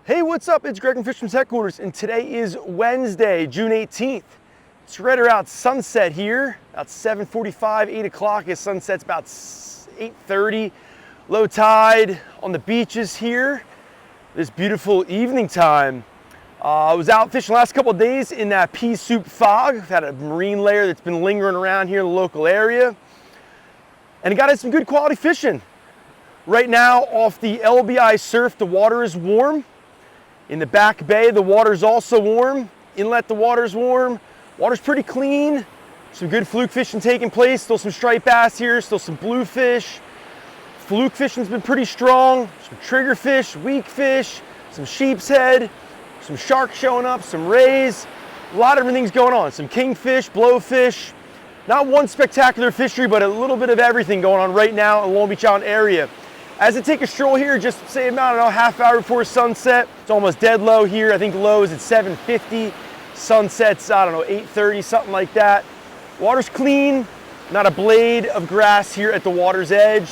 Hey, what's up? It's Greg from Fisherman's Headquarters, and today is Wednesday, June 18th. It's right around sunset here, about 7:45, 8 o'clock. As sunset's about 8:30. Low tide on the beaches here. This beautiful evening time. I was out fishing the last couple of days in that pea soup fog. I've had a marine layer that's been lingering around here in the local area, and it got us some good quality fishing. Right now, off the LBI surf, the water is warm. In the back bay, the water's also warm. Inlet, the water's warm. Water's pretty clean. Some good fluke fishing taking place. Still some striped bass here, still some bluefish. Fluke fishing's been pretty strong. Some triggerfish, weak fish, some sheep's head, some sharks showing up, some rays. A lot of everything's going on. Some kingfish, blowfish. Not one spectacular fishery, but a little bit of everything going on right now in the Long Beach Island area. As I take a stroll here, just say about, I don't know, half hour before sunset. It's almost dead low here. I think low is at 7:50. Sunset's, I don't know, 8:30, something like that. Water's clean, not a blade of grass here at the water's edge.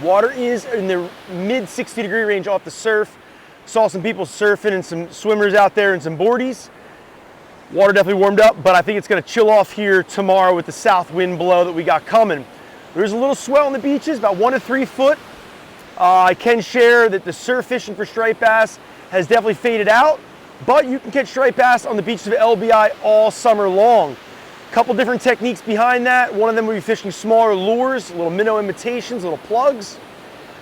Water is in the mid 60-degree range off the surf. Saw some people surfing and some swimmers out there and some boardies. Water definitely warmed up, but I think it's gonna chill off here tomorrow with the south wind blow that we got coming. There's a little swell on the beaches, about 1 to 3 foot. I can share that the surf fishing for striped bass has definitely faded out, but you can catch striped bass on the beaches of LBI all summer long. A couple different techniques behind that. One of them would be fishing smaller lures, little minnow imitations, little plugs.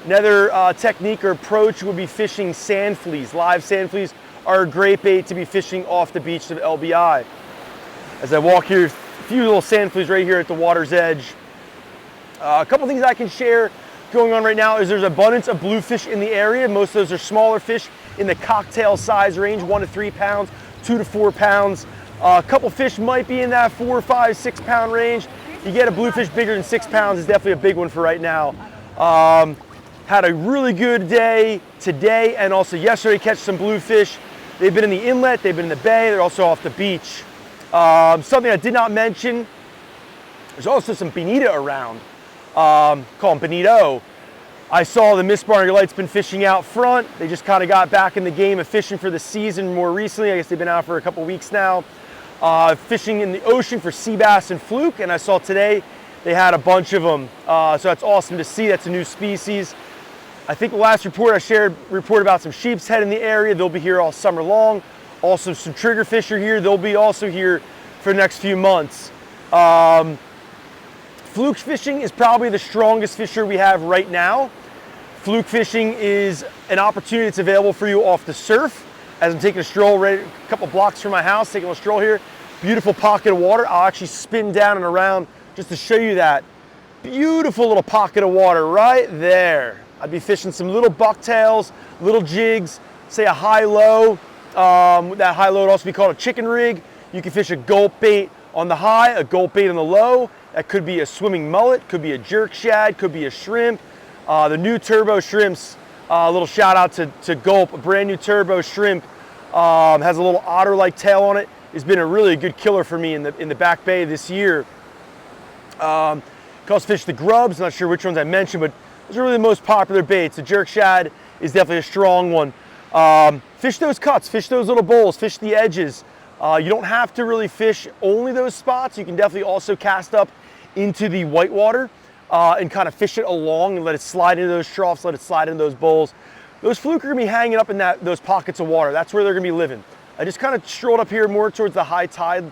Another technique or approach would be fishing sand fleas. Live sand fleas are a great bait to be fishing off the beach of LBI. As I walk here, a few little sand fleas right here at the water's edge. A couple things I can share going on right now is there's abundance of bluefish in the area. Most of those are smaller fish in the cocktail size range, 1 to 3 pounds, 2 to 4 pounds. A couple fish might be in that 4, 5, 6 pound range. You get a bluefish bigger than 6 pounds is definitely a big one for right now. Had a really good day today and also yesterday catch some bluefish. They've been in the inlet, they've been in the bay, they're also off the beach. Something I did not mention, there's also some bonita around. Call them bonito. I saw the Miss Barnegat Light's been fishing out front. They just kind of got back in the game of fishing for the season more recently. I guess they've been out for a couple weeks now. Fishing in the ocean for sea bass and fluke, and I saw today they had a bunch of them. So that's awesome to see. That's a new species. I think the last report I shared about some sheep's head in the area. They'll be here all summer long. Also some triggerfish are here. They'll be also here for the next few months. Fluke fishing is probably the strongest fishery we have right now. Fluke fishing is an opportunity that's available for you off the surf. As I'm taking a stroll right a couple blocks from my house, taking a stroll here, beautiful pocket of water. I'll actually spin down and around just to show you that. Beautiful little pocket of water right there. I'd be fishing some little bucktails, little jigs, say a high-low. That high-low would also be called a chicken rig. You can fish a gulp bait on the high, a gulp bait on the low. That could be a swimming mullet, could be a jerk shad, could be a shrimp. The new turbo shrimps, a little shout out to Gulp, a brand new turbo shrimp, has a little otter-like tail on it. It's been a really good killer for me in the back bay this year. Can also fish the grubs, not sure which ones I mentioned, but those are really the most popular baits. The jerk shad is definitely a strong one. Fish those cuts, fish those little bowls, fish the edges. You don't have to really fish only those spots. You can definitely also cast up into the whitewater and kind of fish it along and let it slide into those troughs, let it slide into those bowls. Those fluke are gonna be hanging up in those pockets of water. That's where they're gonna be living. I just kind of strolled up here more towards the high tide,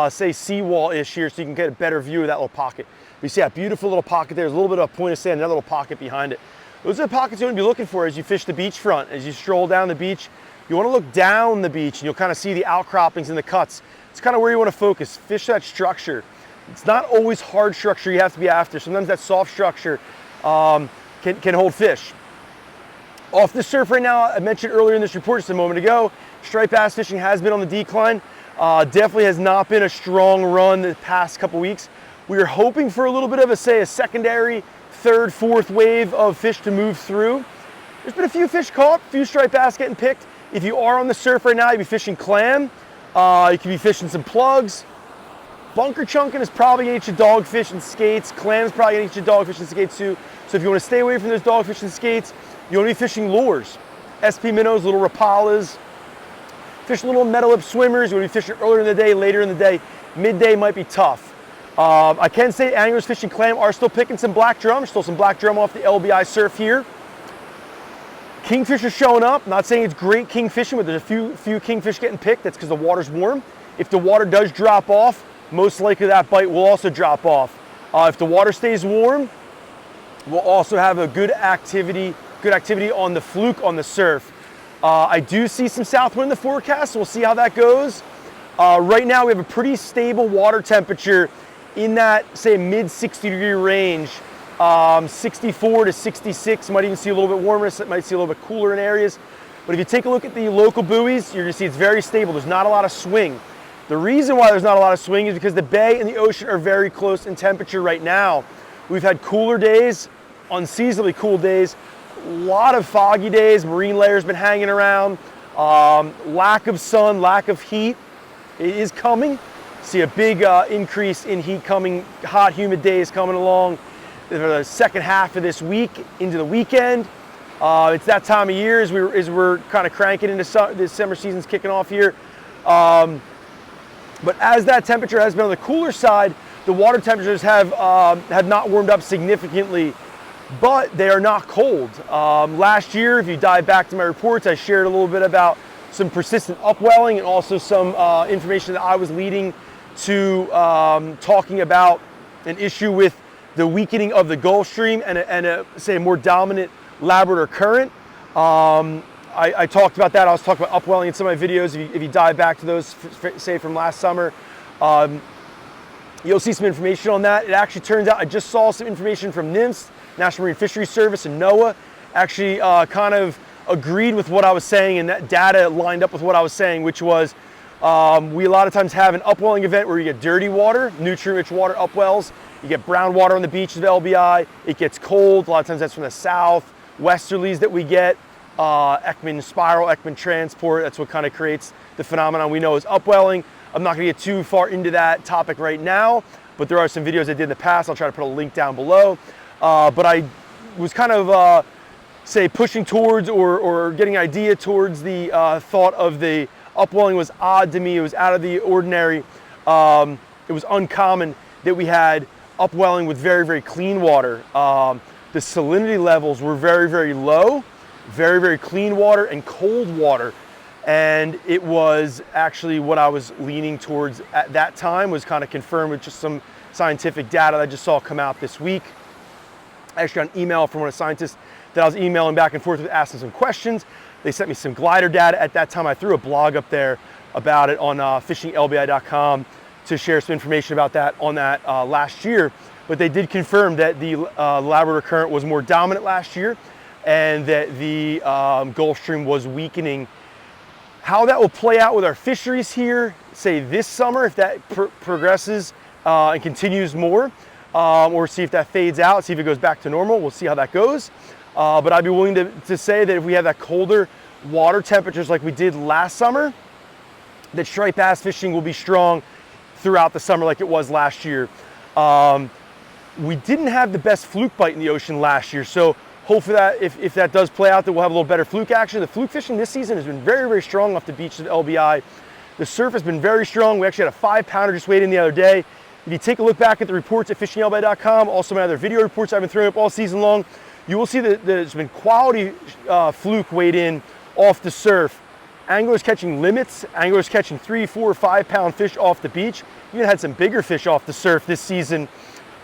say seawall-ish here, so you can get a better view of that little pocket. You see that beautiful little pocket there. There's a little bit of a point of sand, another little pocket behind it. Those are the pockets you wanna be looking for as you fish the beachfront. As you stroll down the beach, you wanna look down the beach and you'll kind of see the outcroppings and the cuts. It's kind of where you wanna focus. Fish that structure. It's not always hard structure you have to be after. Sometimes that soft structure can hold fish. Off the surf right now, I mentioned earlier in this report just a moment ago, striped bass fishing has been on the decline. Definitely has not been a strong run the past couple weeks. We are hoping for a little bit of a secondary, third, fourth wave of fish to move through. There's been a few fish caught, a few striped bass getting picked. If you are on the surf right now, you'd be fishing clam. You could be fishing some plugs. Bunker chunking is probably gonna eat your dogfish and skates. Clam's probably gonna eat your dogfish and skates too. So if you wanna stay away from those dogfish and skates, you wanna be fishing lures. SP minnows, little rapalas. Fish little metal lip swimmers. You want to be fishing earlier in the day, later in the day. Midday might be tough. I can say anglers fishing clam are still picking some black drum. Still some black drum off the LBI surf here. Kingfish are showing up. Not saying it's great king fishing, but there's a few kingfish getting picked. That's because the water's warm. If the water does drop off, most likely that bite will also drop off. If the water stays warm, we'll also have a good activity on the Fluke on the surf. I do see some south wind in the forecast, so we'll see how that goes. Right now we have a pretty stable water temperature in that, say, mid 60-degree range. 64 to 66, might even see a little bit warmer, might see a little bit cooler in areas. But if you take a look at the local buoys, you're gonna see it's very stable. There's not a lot of swing. The reason why there's not a lot of swing is because the bay and the ocean are very close in temperature right now. We've had cooler days, unseasonably cool days, a lot of foggy days, marine layers been hanging around, lack of sun, lack of heat. It is coming. See a big increase in heat coming, hot, humid days coming along for the second half of this week into the weekend. It's that time of year as we're kind of cranking into this summer season's kicking off here. But as that temperature has been on the cooler side, the water temperatures have not warmed up significantly, but they are not cold. Last year, if you dive back to my reports, I shared a little bit about some persistent upwelling and also some information that I was leading to talking about an issue with the weakening of the Gulf Stream and a more dominant Labrador current. I talked about that. I was talking about upwelling in some of my videos. If you dive back to those, say from last summer, you'll see some information on that. It actually turns out I just saw some information from NIMS, National Marine Fisheries Service, and NOAA. Actually kind of agreed with what I was saying, and that data lined up with what I was saying, which was we a lot of times have an upwelling event where you get dirty water, nutrient-rich water upwells. You get brown water on the beaches of LBI. It gets cold. A lot of times that's from the south, westerlies that we get. Ekman spiral, Ekman transport, that's what kind of creates the phenomenon we know is upwelling. I'm not gonna get too far into that topic right now, but there are some videos I did in the past. I'll try to put a link down below. But I was kind of, say, pushing towards or getting an idea towards the thought of the upwelling was odd to me. It was out of the ordinary. It was uncommon that we had upwelling with very, very clean water. The salinity levels were very, very low. Very, very clean water and cold water. And it was actually what I was leaning towards at that time, was kind of confirmed with just some scientific data that I just saw come out this week. I actually got an email from one of the scientists that I was emailing back and forth with, asking some questions. They sent me some glider data at that time. I threw a blog up there about it on fishinglbi.com to share some information about that on that last year. But they did confirm that the Labrador current was more dominant last year, and that the Gulf Stream was weakening. How that will play out with our fisheries here, say this summer, if that progresses and continues more, or see if that fades out, see if it goes back to normal, we'll see how that goes. But I'd be willing to say that if we have that colder water temperatures like we did last summer, that striped bass fishing will be strong throughout the summer like it was last year. We didn't have the best fluke bite in the ocean last year, so hopefully that if that does play out, that we'll have a little better fluke action. The fluke fishing this season has been very, very strong off the beaches of LBI. The surf has been very strong. We actually had a 5-pounder just weighed in the other day. If you take a look back at the reports at fishinglbi.com, also my other video reports I've been throwing up all season long, you will see that there's been quality fluke weighed in off the surf. Anglers catching limits, anglers catching 3, 4, 5-pound fish off the beach. Even had some bigger fish off the surf this season.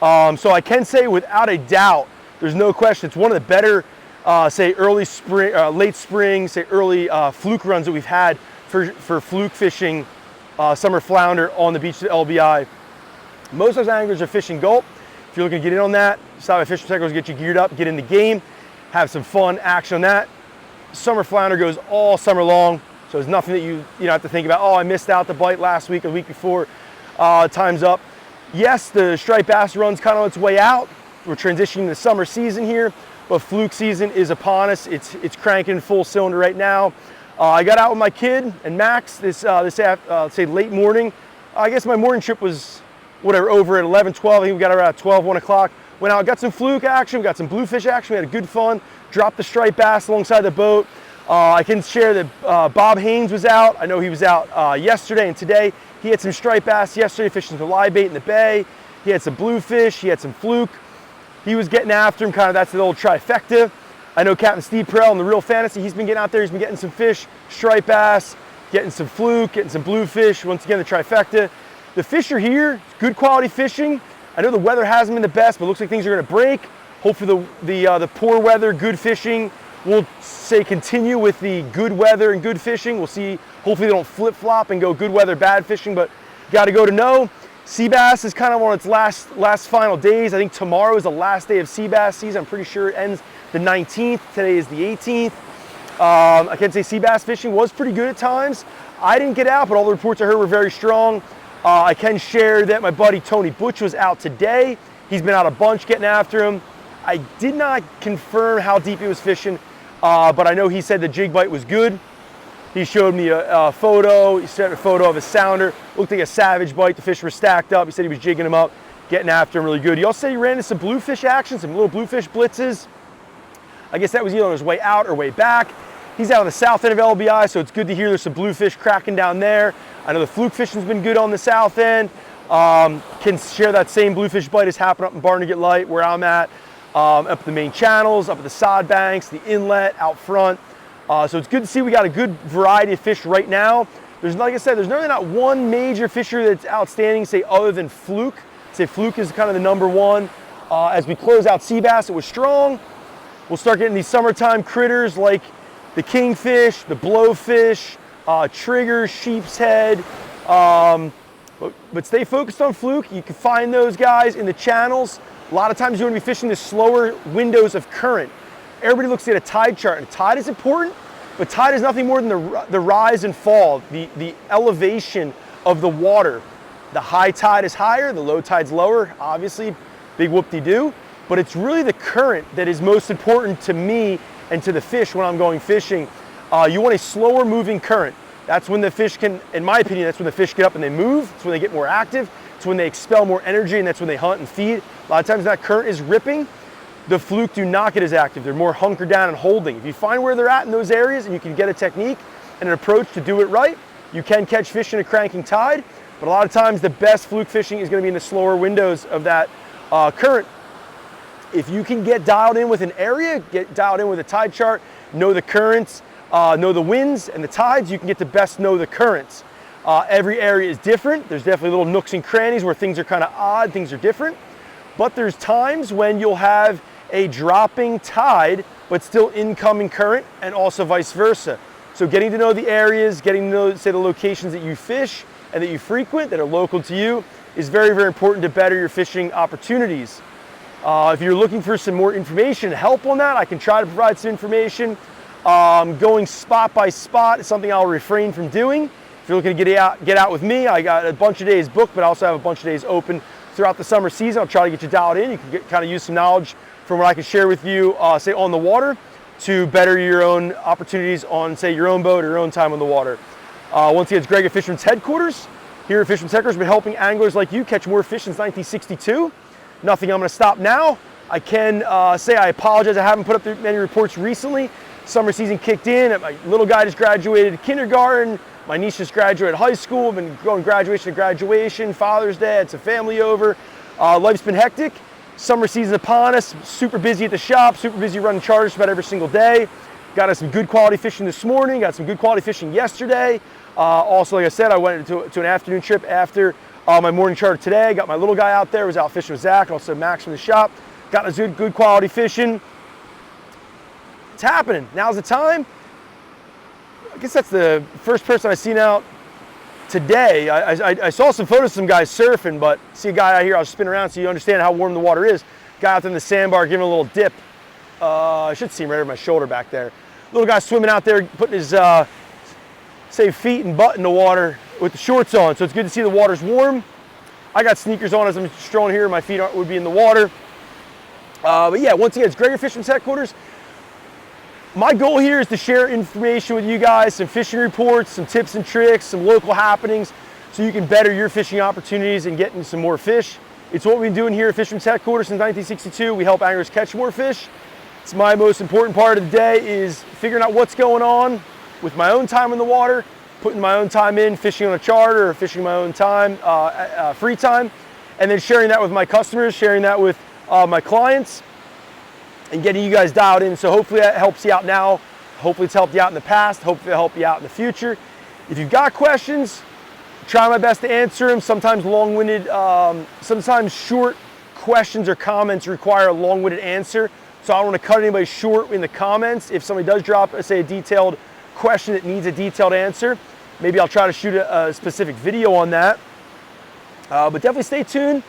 So I can say without a doubt, there's no question, it's one of the better, say early spring, late spring, say early fluke runs that we've had for fluke fishing, summer flounder on the beach of LBI. Most of those anglers are fishing gulp. If you're looking to get in on that, stop by Fishing Technicals, get you geared up, get in the game, have some fun action on that. Summer flounder goes all summer long, so there's nothing that you don't have to think about, oh, I missed out the bite last week or the week before, time's up. Yes, the striped bass run's kind of on its way out. We're transitioning to summer season here, but fluke season is upon us. It's cranking full cylinder right now. I got out with my kid and Max this say late morning. I guess my morning trip was whatever, over at 11, 12. I think we got around 12, 1 o'clock. Went out, got some fluke action, we got some bluefish action. We had a good fun. Dropped the striped bass alongside the boat. I can share that Bob Haynes was out. I know he was out yesterday and today. He had some striped bass yesterday, fishing some live bait in the bay. He had some bluefish, he had some fluke. He was getting after him, kind of that's the old trifecta. I know Captain Steve Perel in the Real Fantasy, he's been getting out there, he's been getting some fish, striped bass, getting some fluke, getting some bluefish, once again the trifecta. The fish are here, good quality fishing. I know the weather hasn't been the best, but it looks like things are gonna break. Hopefully the poor weather, good fishing, we'll say continue with the good weather and good fishing. We'll see, hopefully they don't flip-flop and go good weather, bad fishing, but gotta go to know. Sea bass is kind of on its last final days. I think tomorrow is the last day of sea bass season. I'm pretty sure it ends the 19th. Today is the 18th. I can say sea bass fishing was pretty good at times. I didn't get out, but all the reports I heard were very strong. I can share that my buddy Tony Butch was out today. He's been out a bunch getting after him. I did not confirm how deep he was fishing, but I know he said the jig bite was good. He showed me a photo. He sent a photo of a sounder. Looked like a savage bite. The fish were stacked up. He said he was jigging them up, getting after him really good. He also said he ran into some bluefish action, some little bluefish blitzes. I guess that was either on his way out or way back. He's out on the south end of LBI, so it's good to hear there's some bluefish cracking down there. I know the fluke fishing's been good on the south end. Can share that same bluefish bite is happening up in Barnegat Light, where I'm at, up the main channels, up at the sod banks, the inlet, out front. So it's good to see we got a good variety of fish right now. There's, like I said, there's really not one major fisher that's outstanding, say, other than fluke. Say fluke is kind of the number one. As we close out sea bass, it was strong. We'll start getting these summertime critters like the kingfish, the blowfish, triggers, sheep's head. But stay focused on fluke. You can find those guys in the channels. A lot of times you want to be fishing the slower windows of current. Everybody looks at a tide chart, and tide is important, but tide is nothing more than the rise and fall, the elevation of the water. The high tide is higher, the low tide's lower, obviously, big whoop-de-doo, but it's really the current that is most important to me and to the fish when I'm going fishing. You want a slower moving current. That's when the fish can, in my opinion, that's when the fish get up and they move, it's when they get more active, it's when they expel more energy, and that's when they hunt and feed. A lot of times that current is ripping. The fluke do not get as active. They're more hunkered down and holding. If you find where they're at in those areas and you can get a technique and an approach to do it right, you can catch fish in a cranking tide, but a lot of times the best fluke fishing is going to be in the slower windows of that current. If you can get dialed in with an area, get dialed in with a tide chart, know the currents, know the winds and the tides, you can get to best know the currents. Every area is different. There's definitely little nooks and crannies where things are kind of odd, things are different, but there's times when you'll have a dropping tide, but still incoming current, and also vice versa. So getting to know the areas, getting to know, say, the locations that you fish and that you frequent that are local to you is very, very important to better your fishing opportunities. If you're looking for some more information, help on that, I can try to provide some information. Going spot by spot is something I'll refrain from doing. If you're looking to get out with me, I got a bunch of days booked, but I also have a bunch of days open throughout the summer season. I'll try to get you dialed in. You can kind of use some knowledge from what I can share with you, say, on the water to better your own opportunities on, say, your own boat or your own time on the water. Once again, it's Greg at Fisherman's Headquarters. Here at Fisherman's Headquarters, we've been helping anglers like you catch more fish since 1962. Nothing I'm going to stop now. I can say I apologize. I haven't put up many reports recently. Summer season kicked in. My little guy just graduated kindergarten. My niece just graduated high school. I've been going graduation to graduation, Father's Day, had some family over. Life's been hectic. Summer season upon us, super busy at the shop, super busy running charters about every single day. Got us some good quality fishing this morning, got some good quality fishing yesterday. Also, like I said, I went to an afternoon trip after my morning charter today. Got my little guy out there, was out fishing with Zach, and also Max from the shop. Got us good quality fishing. It's happening, now's the time. I guess that's the first person I've seen out today. I saw some photos of some guys surfing, but see a guy out here, I'll spin around so you understand how warm the water is. Guy out there in the sandbar giving a little dip. I should see him right over my shoulder back there. Little guy swimming out there, putting his, say, feet and butt in the water with the shorts on. So it's good to see the water's warm. I got sneakers on as I'm strolling here. My feet would be in the water. But yeah, once again, it's Greg at Fisherman's Headquarters. My goal here is to share information with you guys, some fishing reports, some tips and tricks, some local happenings, so you can better your fishing opportunities and getting some more fish. It's what we've been doing here at Fisherman's Headquarters since 1962. We help anglers catch more fish. It's my most important part of the day, is figuring out what's going on with my own time in the water, putting my own time in, fishing on a charter or fishing my own time, free time, and then sharing that with my customers, sharing that with my clients, and getting you guys dialed in. So hopefully that helps you out now. Hopefully it's helped you out in the past. Hopefully it'll help you out in the future. If you've got questions, try my best to answer them. Sometimes long-winded, sometimes short questions or comments require a long-winded answer. So I don't want to cut anybody short in the comments. If somebody does drop, say, a detailed question that needs a detailed answer, maybe I'll try to shoot a specific video on that. But definitely stay tuned.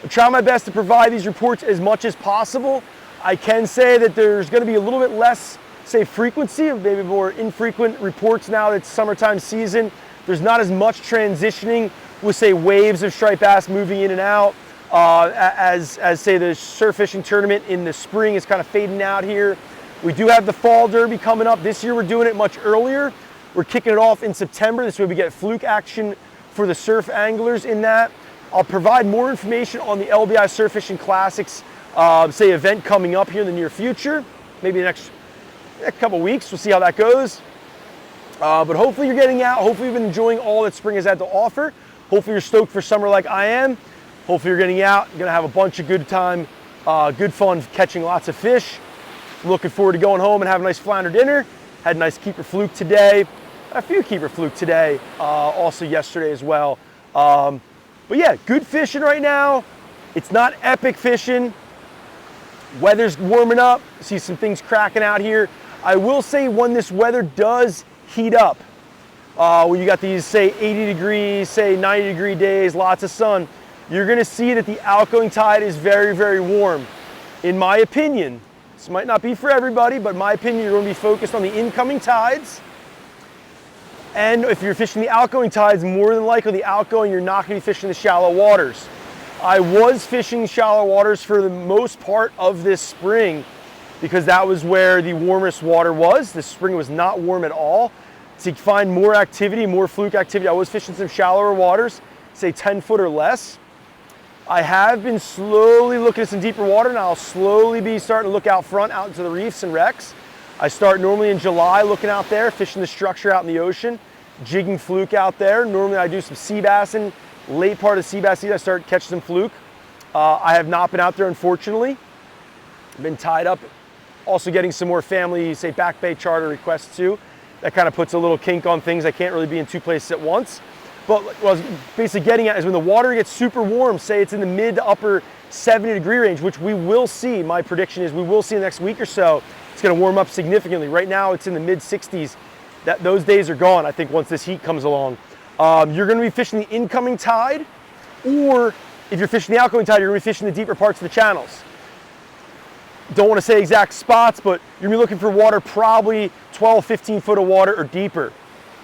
I'll try my best to provide these reports as much as possible. I can say that there's going to be a little bit less, say, frequency, maybe more infrequent reports now that it's summertime season. There's not as much transitioning with, say, waves of striped bass moving in and out. As say the surf fishing tournament in the spring is kind of fading out here. We do have the fall derby coming up. This year we're doing it much earlier. We're kicking it off in September. This way we get Fluke action for the surf anglers in that. I'll provide more information on the LBI Surf Fishing Classics, say, event coming up here in the near future. Maybe the next couple weeks. We'll see how that goes. But hopefully you're getting out. Hopefully you've been enjoying all that spring has had to offer. Hopefully you're stoked for summer like I am. Hopefully you're getting out, you're gonna have a bunch of good time, good fun catching lots of fish. Looking forward to going home and having a nice flounder dinner. Had a nice keeper fluke today, a few keeper fluke today, also yesterday as well. But yeah, good fishing right now. It's not epic fishing. Weather's warming up, see some things cracking out here. I will say when this weather does heat up, when you got these, say, 80 degrees, say 90 degree days, lots of sun, you're gonna see that the outgoing tide is very, very warm. In my opinion, this might not be for everybody, but in my opinion, you're gonna be focused on the incoming tides. And if you're fishing the outgoing tides, more than likely the outgoing, you're not gonna be fishing the shallow waters. I was fishing shallow waters for the most part of this spring because that was where the warmest water was. This spring was not warm at all. To find more activity, more fluke activity, I was fishing some shallower waters, say 10 foot or less. I have been slowly looking at some deeper water, and I'll slowly be starting to look out front, out into the reefs and wrecks. I start normally in July looking out there, fishing the structure out in the ocean, jigging fluke out there. Normally I do some sea bassing. Late part of sea bass season, I start catching some fluke. I have not been out there, unfortunately. I've been tied up. Also getting some more family, say, back bay charter requests too. That kind of puts a little kink on things. I can't really be in two places at once. But what I was basically getting at is when the water gets super warm, say it's in the mid to upper 70 degree range, which we will see, my prediction is we will see in the next week or so, it's gonna warm up significantly. Right now it's in the mid 60s. Those days are gone, I think, once this heat comes along. You're gonna be fishing the incoming tide, or if you're fishing the outgoing tide, you're gonna be fishing the deeper parts of the channels. Don't wanna say exact spots, but you're gonna be looking for water probably 12, 15 foot of water or deeper.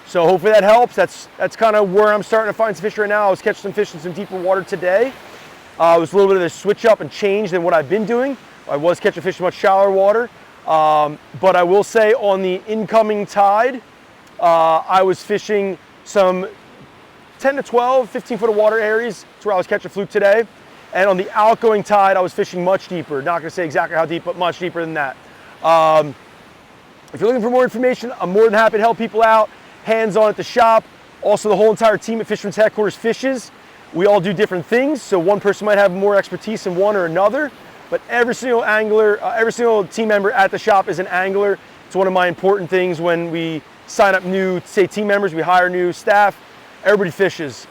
So hopefully that helps. That's kind of where I'm starting to find some fish right now. I was catching some fish in some deeper water today. It was a little bit of a switch up and change than what I've been doing. I was catching fish in much shallower water. But I will say on the incoming tide, I was fishing some 10 to 12, 15 foot of water areas. That's where I was catching fluke today. And on the outgoing tide, I was fishing much deeper. Not gonna say exactly how deep, but much deeper than that. If you're looking for more information, I'm more than happy to help people out. Hands-on at the shop. Also, the whole entire team at Fisherman's Headquarters fishes. We all do different things, so one person might have more expertise in one or another, but every single angler, every single team member at the shop is an angler. It's one of my important things when we sign up new, say, team members, we hire new staff, everybody fishes.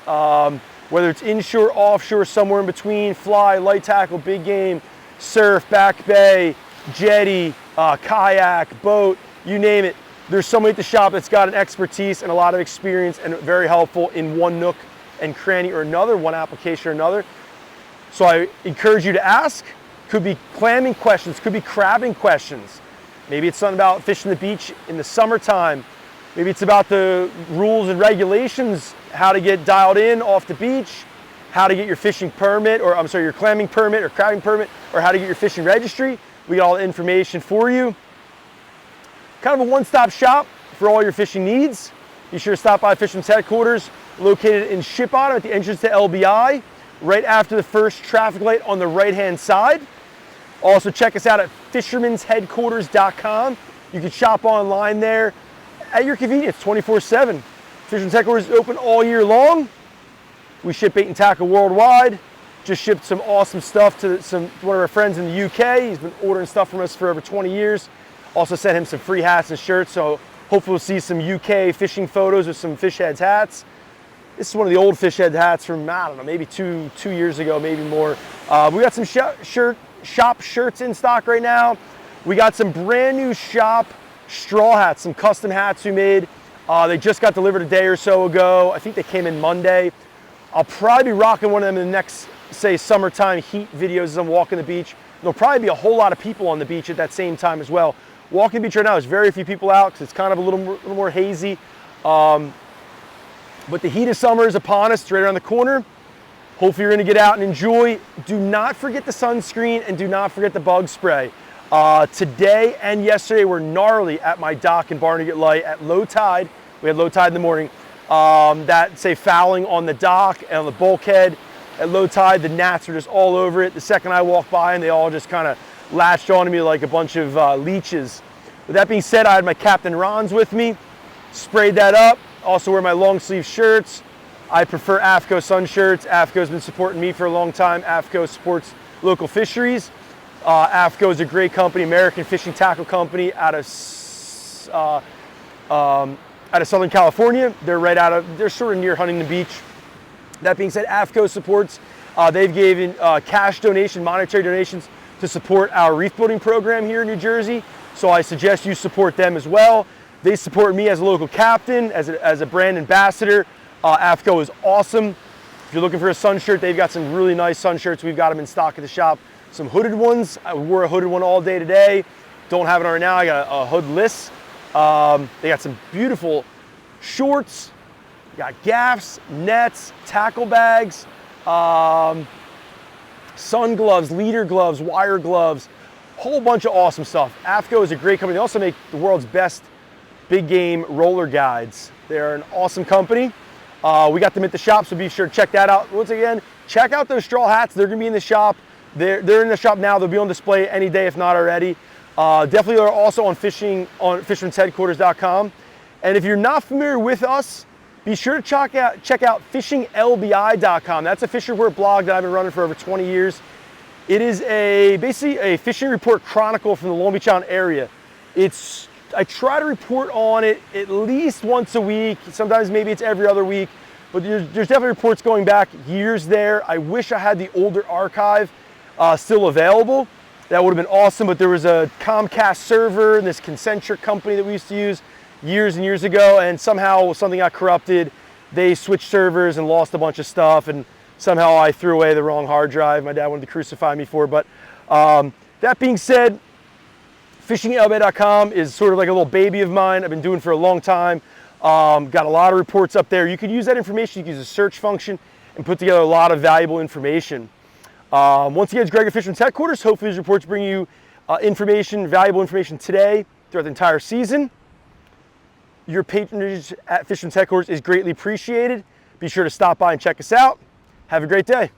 Whether it's inshore, offshore, somewhere in between, fly, light tackle, big game, surf, back bay, jetty, kayak, boat, you name it. There's somebody at the shop that's got an expertise and a lot of experience and very helpful in one nook and cranny or another, one application or another. So I encourage you to ask. Could be clamming questions, could be crabbing questions. Maybe it's something about fishing the beach in the summertime. Maybe it's about the rules and regulations, how to get dialed in off the beach, how to get your fishing permit, or I'm sorry, your clamming permit or crabbing permit, or how to get your fishing registry. We got all the information for you. Kind of a one-stop shop for all your fishing needs. Be sure to stop by Fisherman's Headquarters, located in Ship Bottom at the entrance to LBI, right after the first traffic light on the right-hand side. Also, check us out at fishermansheadquarters.com. You can shop online there at your convenience, 24/7. Fisherman's Headquarters is open all year long. We ship bait and tackle worldwide. Just shipped some awesome stuff to one of our friends in the UK. He's been ordering stuff from us for over 20 years. Also sent him some free hats and shirts, so hopefully we'll see some UK fishing photos with some Fish Heads hats. This is one of the old Fish Head hats from, I don't know, maybe two years ago, maybe more. We got some shop shirts in stock right now. We got some brand new shop straw hats, some custom hats we made. They just got delivered a day or so ago. I think they came in Monday. I'll probably be rocking one of them in the next, say, summertime heat videos as I'm walking the beach. There'll probably be a whole lot of people on the beach at that same time as well. Walking the beach right now, there's very few people out because it's kind of a little more hazy. But the heat of summer is upon us. It's right around the corner. Hopefully you're going to get out and enjoy. Do not forget the sunscreen and do not forget the bug spray. Today and yesterday were gnarly at my dock in Barnegat Light at low tide. We had low tide in the morning. Fouling on the dock and on the bulkhead. At low tide, the gnats were just all over it. The second I walked by, and they all just kind of latched onto me like a bunch of leeches. With that being said, I had my Captain Ron's with me. Sprayed that up. Also wear my long sleeve shirts. I prefer AFCO sun shirts. AFCO's been supporting me for a long time. AFCO supports local fisheries. AFCO is a great company, American fishing tackle company out of Southern California. They're sort of near Huntington Beach. That being said, AFCO supports, they've given cash donation, monetary donations to support our reef building program here in New Jersey. So I suggest you support them as well. They support me as a local captain, as a brand ambassador. AFCO is awesome. If you're looking for a sun shirt, they've got some really nice sun shirts. We've got them in stock at the shop. Some hooded ones. I wore a hooded one all day today. Don't have it on right now. I got a hoodless. They got some beautiful shorts. Got gaffs, nets, tackle bags, sun gloves, leader gloves, wire gloves, whole bunch of awesome stuff. AFCO is a great company. They also make the world's best big game roller guides. They're an awesome company. We got them at the shop, so be sure to check that out. Once again, check out those straw hats. They're gonna be in the shop. They're in the shop now. They'll be on display any day, if not already. Definitely are also on fishermansheadquarters.com. And if you're not familiar with us, be sure to check out fishinglbi.com. That's a fishing report blog that I've been running for over 20 years. It is basically a fishing report chronicle from the Long Beach Island area. I try to report on it at least once a week. Sometimes maybe it's every other week, but there's definitely reports going back years there. I wish I had the older archive still available. That would have been awesome, but there was a Comcast server and this Concentric company that we used to use years and years ago, and somehow something got corrupted. They switched servers and lost a bunch of stuff, and somehow I threw away the wrong hard drive. My dad wanted to crucify me for it, but that being said, fishinglbi.com is sort of like a little baby of mine. I've been doing for a long time. Got a lot of reports up there. You could use that information. You can use a search function and put together a lot of valuable information. Once again, it's Greg at Fisherman's Headquarters. Hopefully these reports bring you valuable information today throughout the entire season. Your patronage at Fisherman's Headquarters is greatly appreciated. Be sure to stop by and check us out. Have a great day.